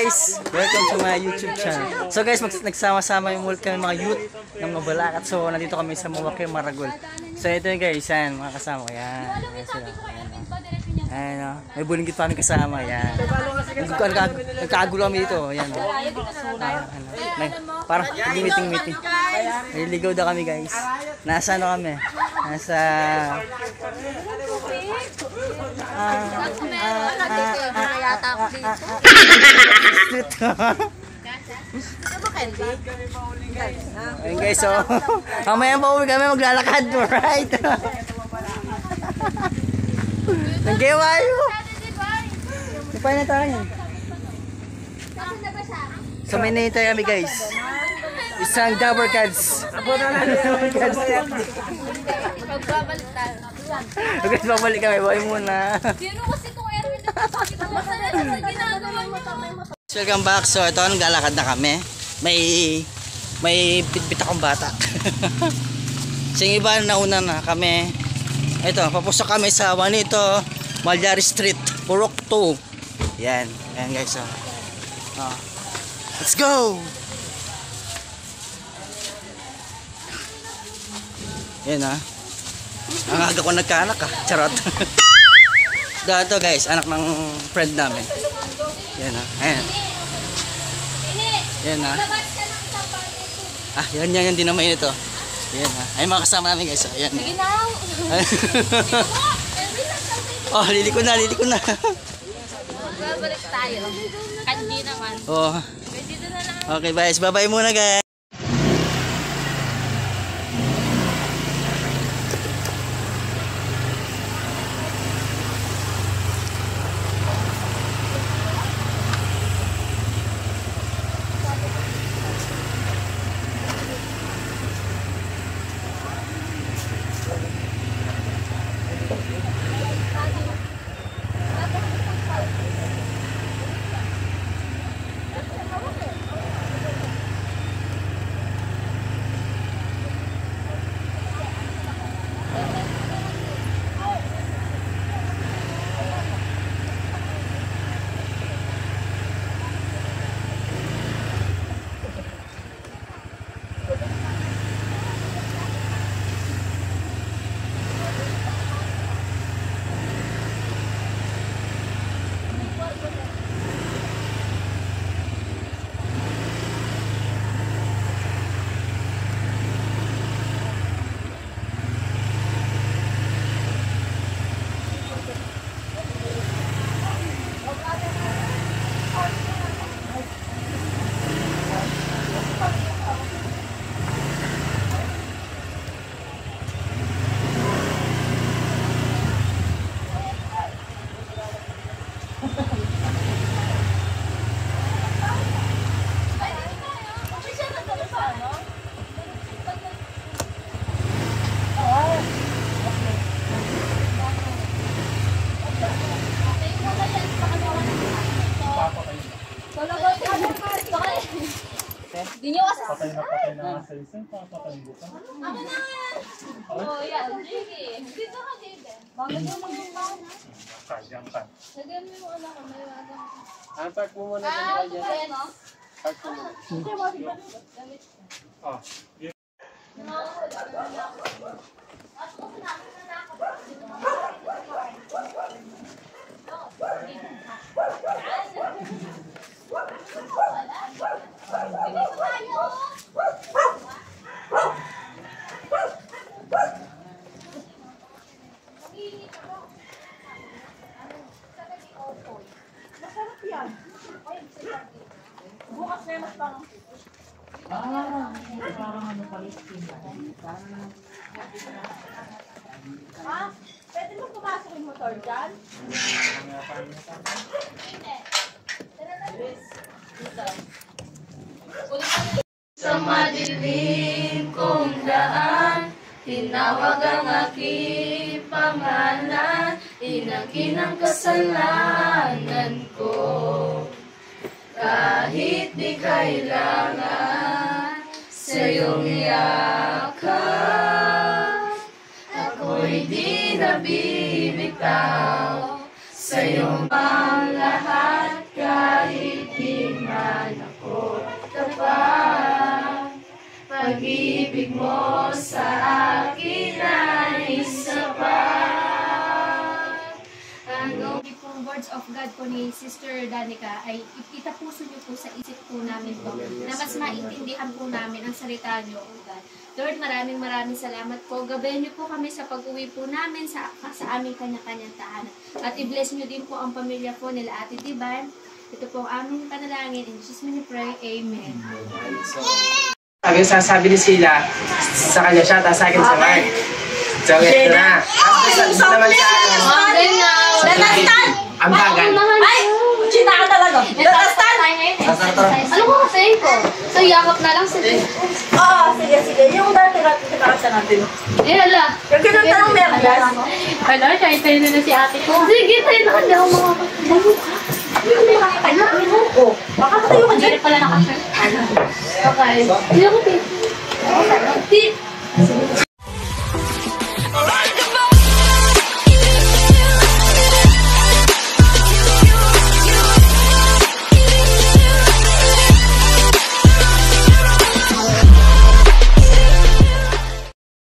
guys, welcome to my YouTube channel. So guys, nagsama-sama yung kami mga youth ng mga Balakat. So nandito kami sa Mawake, Maragol. So ito yung guys, yan, mga kasama ko. Yan, yan sila. Ayan, oh. May bulingkit pa kami kasama. Yan. Nagkagulo kami dito. Yan. Parang meeting. Naliligaw daw kami guys. Nasa ano kami? Nasa... Ayun guys, so mamaya pa uwi kami maglalakad, right? Naggewa yun. Ipay na tayo. So may nahintay kami guys. Isang double cards. Pagbabalik tayo. Okay, babalik kami. Bye muna. Sino kasi itong Erwin na papakita mo sa ginagawa mo? Welcome back. So ito, naglalakad na kami. May bitbit akong bata. So yung iba nauna na kami. Ito, papusok kami sa Juanito Malyari Street, Purok 2. Yan. Yan guys. Oh. Let's go! Yan ha. Ang aga ko nagkaanak ha. Charot. Ito guys, anak ng friend namin. Yan ha. Ayan. Yan ha. Ah, yan din naman ito. Yan ha. Ay mga kasama namin guys. Ayan. Sige na. Oh, liliko na. Magbabalik tayo. Kandi naman. Oh. Dito na lang. Okay guys, bye-bye muna guys. Di nyo kasi. Patay na sa isang, papatay buka. Ako na yan. Oh, yan. Sige. Dito ka, David. Bago nyo mag-umpahan, ha? Kayang kan. Lagyan mo yung anak ko. May wagang. Park mo muna Ah, tayo ito dyan. ba yan, no? Park mo muna. Damit. Ah, Bukas na mas pang. parang ano pala Ha? Pwede mo pumasok yung motor dyan? Sa madilim kong daan, tinawag ang aking pangalan, inangkin ang kasalanan ko. Kahit di kailangan sa iyong yakap, ako'y di nabibitaw sa iyong pang lahat kahit hindi. pag-ibig mo sa akin ay sapat. Ang pong words of God po ni Sister Danica ay itapuso niyo po sa isip po namin po na mas maintindihan po namin ang salita niyo, O God. Lord, maraming salamat po. Gabayan niyo po kami sa pag-uwi po namin sa aming kanya-kanyang tahanan. At i-bless niyo din po ang pamilya po nila Ate Diban. Ito po ang aming panalangin. In Jesus' name we pray. Amen. Ang sasabi ni Sheila, sa kanya siya, tapos sa akin sa Mark. So, ito na. Tapos naman sa ano. Datastan! Ang bagal. Ay! Chita ka talaga! Datastan! Ano ko kasi ko? So, yakap na lang sila. Oo, sige. Yung dati-dati kakasa natin. Eh, hala. Yung kinunta ng merdas. Hala, siya tayo na si ate ko. Sige, tayo na kanya ako mga Oo. Baka tayo ka dyan. Hindi pala nakasya. Okay. Hindi ako, Pete.